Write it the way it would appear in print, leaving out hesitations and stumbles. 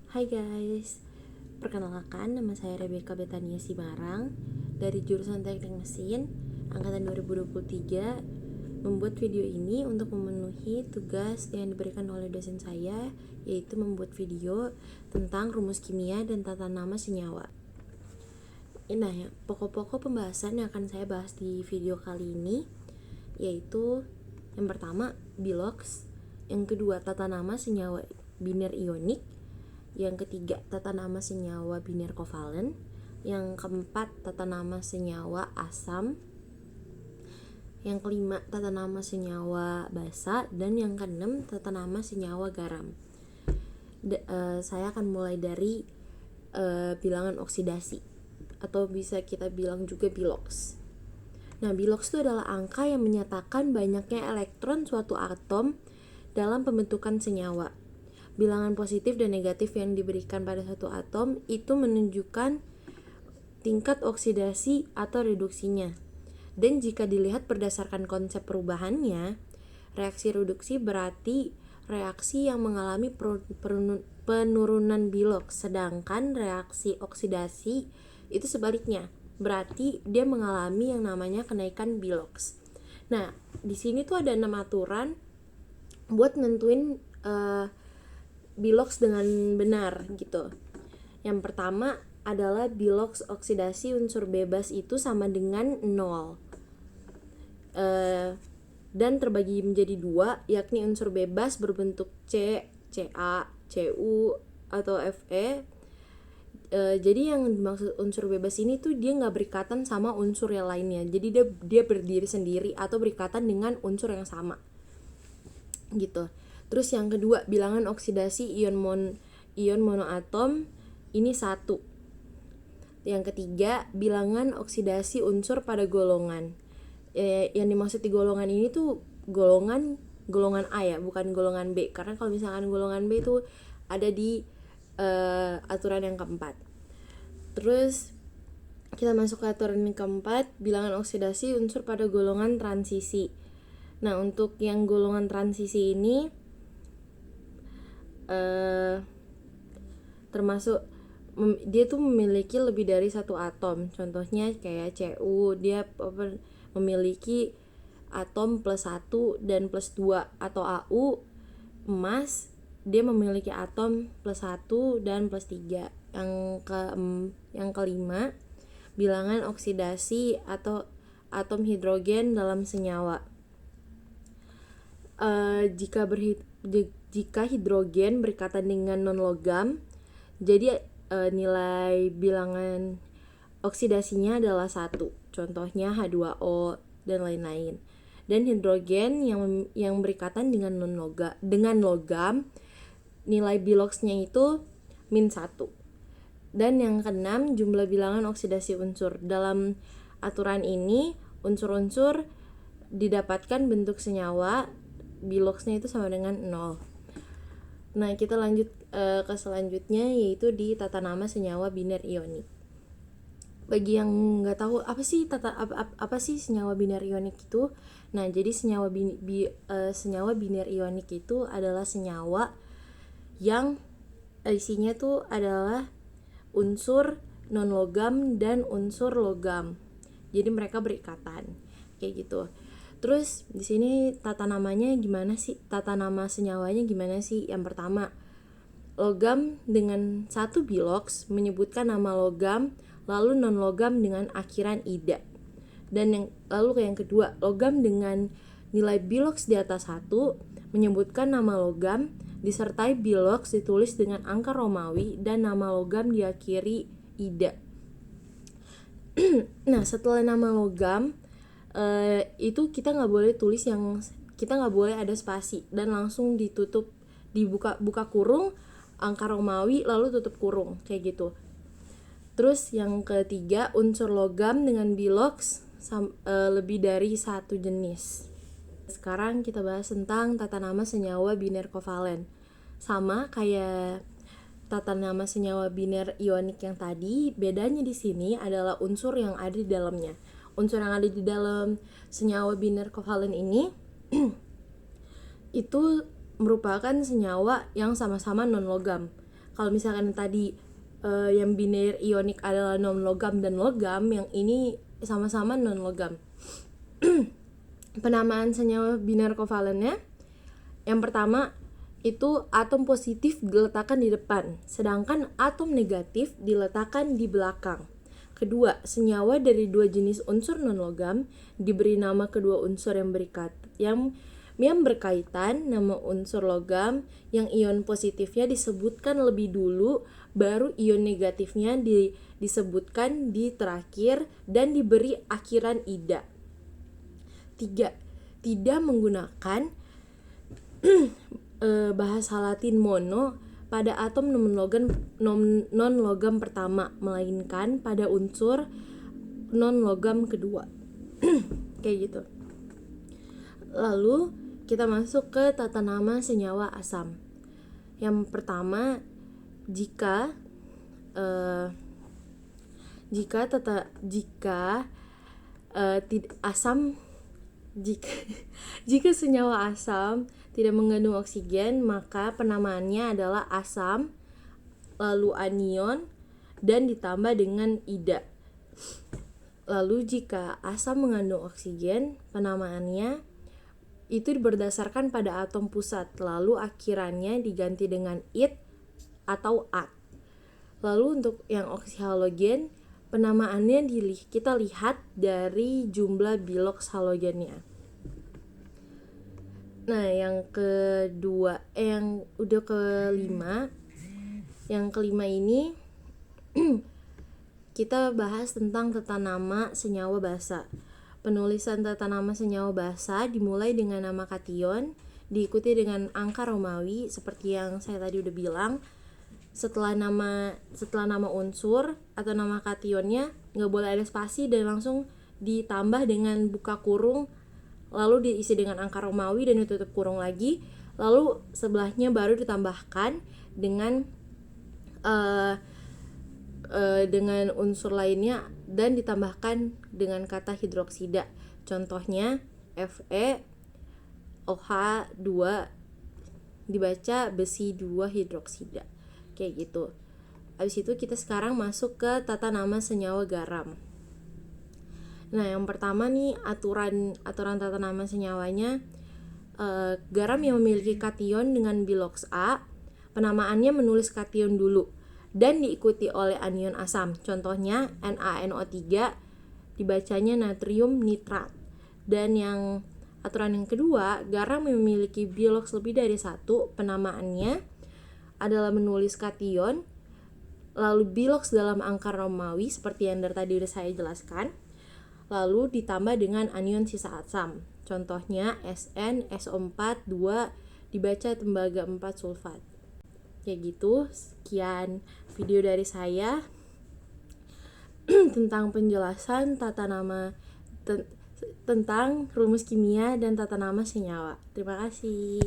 Hai guys, perkenalkan nama saya Rebecca Betania Simarang dari jurusan Teknik Mesin angkatan 2023. Membuat video ini untuk memenuhi tugas yang diberikan oleh dosen saya, yaitu membuat video tentang rumus kimia dan tata nama senyawa. Nah ya, pokok-pokok pembahasan yang akan saya bahas di video kali ini yaitu yang pertama bilox, yang kedua tata nama senyawa biner ionik, yang ketiga tata nama senyawa biner kovalen, yang keempat tata nama senyawa asam, yang kelima tata nama senyawa basa, dan yang keenam tata nama senyawa garam. Saya akan mulai dari bilangan oksidasi atau bisa kita bilang juga bilox. Nah, bilox itu adalah angka yang menyatakan banyaknya elektron suatu atom dalam pembentukan senyawa. Bilangan positif dan negatif yang diberikan pada satu atom itu menunjukkan tingkat oksidasi atau reduksinya. Dan jika dilihat berdasarkan konsep perubahannya, reaksi reduksi berarti reaksi yang mengalami penurunan bilox, sedangkan reaksi oksidasi itu sebaliknya, berarti dia mengalami yang namanya kenaikan bilox. Nah, di sini tuh ada 6 aturan buat nentuin bilox dengan benar gitu. Yang pertama adalah bilox oksidasi unsur bebas itu sama dengan 0 dan terbagi menjadi 2, yakni unsur bebas berbentuk C, Ca, Cu, atau Fe. Jadi yang dimaksud unsur bebas ini tuh dia nggak berikatan sama unsur yang lainnya, jadi dia berdiri sendiri atau berikatan dengan unsur yang sama gitu. Terus yang kedua, bilangan oksidasi ion monoatom ini 1. Yang ketiga, bilangan oksidasi unsur pada golongan. Yang dimaksud di golongan ini tuh golongan A ya, bukan golongan B. Karena kalau misalkan golongan B itu ada di aturan yang keempat. Terus kita masuk ke aturan yang keempat, bilangan oksidasi unsur pada golongan transisi. Nah, untuk yang golongan transisi ini termasuk dia tuh memiliki lebih dari satu atom. Contohnya kayak Cu, dia memiliki atom plus 1 dan plus 2, atau Au emas, dia memiliki atom plus 1 dan plus 3. Yang kelima, bilangan oksidasi atau atom hidrogen dalam senyawa. Jika hidrogen berikatan dengan non-logam, jadi nilai bilangan oksidasinya adalah 1. Contohnya H2O dan lain-lain. Dan hidrogen yang berikatan dengan logam, nilai biloxnya itu -1. Dan yang keenam, jumlah bilangan oksidasi unsur. Dalam aturan ini, unsur-unsur didapatkan bentuk senyawa, biloxnya itu sama dengan 0. Nah, kita lanjut ke selanjutnya, yaitu di tata nama senyawa biner ionik. Bagi yang nggak tahu apa sih senyawa biner ionik itu, nah jadi senyawa biner ionik itu adalah senyawa yang isinya tuh adalah unsur non logam dan unsur logam. Jadi mereka berikatan kayak gitu. Terus di sini tata namanya gimana sih? Tata nama senyawanya gimana sih? Yang pertama, logam dengan 1 bilox menyebutkan nama logam, lalu non logam dengan akhiran ida. Dan yang kedua, logam dengan nilai bilox di atas 1 menyebutkan nama logam disertai bilox ditulis dengan angka Romawi dan nama logam diakhiri ida. Nah, setelah nama logam itu kita nggak boleh ada spasi dan langsung ditutup, buka kurung, angka Romawi lalu tutup kurung kayak gitu. Terus yang ketiga, unsur logam dengan bilox lebih dari 1 jenis. Sekarang kita bahas tentang tata nama senyawa biner kovalen. Sama kayak tata nama senyawa biner ionik yang tadi, bedanya di sini adalah unsur yang ada di dalamnya. Unsur yang ada di dalam senyawa biner kovalen ini itu merupakan senyawa yang sama-sama non logam. Kalau misalkan tadi yang biner ionik adalah non logam dan logam, yang ini sama-sama non logam. Penamaan senyawa biner kovalennya, yang pertama itu atom positif diletakkan di depan, sedangkan atom negatif diletakkan di belakang. Kedua, senyawa dari dua jenis unsur non-logam diberi nama kedua unsur yang berkaitan. Nama unsur logam yang ion positifnya disebutkan lebih dulu, baru ion negatifnya disebutkan di terakhir dan diberi akhiran ida. 3. Tidak menggunakan bahasa Latin mono pada atom non-logam pertama, melainkan pada unsur non-logam kedua. Kayak gitu. Lalu kita masuk ke tata nama senyawa asam. Yang pertama, jika senyawa asam tidak mengandung oksigen, maka penamaannya adalah asam, lalu anion, dan ditambah dengan ida. Lalu jika asam mengandung oksigen, penamaannya itu berdasarkan pada atom pusat, lalu akhirannya diganti dengan it atau at. Lalu untuk yang oksihalogen, penamaannya kita lihat dari jumlah biloks halogennya. Nah, yang kelima ini kita bahas tentang tata nama senyawa basa. Penulisan tata nama senyawa basa dimulai dengan nama kation, diikuti dengan angka Romawi seperti yang saya tadi udah bilang. Setelah nama unsur atau nama kationnya nggak boleh ada spasi dan langsung ditambah dengan buka kurung, lalu diisi dengan angka Romawi dan ditutup kurung lagi, lalu sebelahnya baru ditambahkan dengan unsur lainnya dan ditambahkan dengan kata hidroksida. Contohnya FeOH2 dibaca besi 2 hidroksida. Kayak gitu. Habis itu kita sekarang masuk ke tata nama senyawa garam. Nah, yang pertama nih aturan tata nama senyawanya, garam yang memiliki kation dengan biloks A, penamaannya menulis kation dulu dan diikuti oleh anion asam. Contohnya NaNO3 dibacanya natrium nitrat. Dan yang aturan yang kedua, garam yang memiliki biloks lebih dari 1, penamaannya adalah menulis kation lalu biloks dalam angka Romawi seperti yang dari tadi udah saya jelaskan, lalu ditambah dengan anion sisa asam. Contohnya SN, SO4, 2 dibaca tembaga 4 sulfat. Kayak gitu. Sekian video dari saya tentang penjelasan tata nama tentang rumus kimia dan tata nama senyawa. Terima kasih.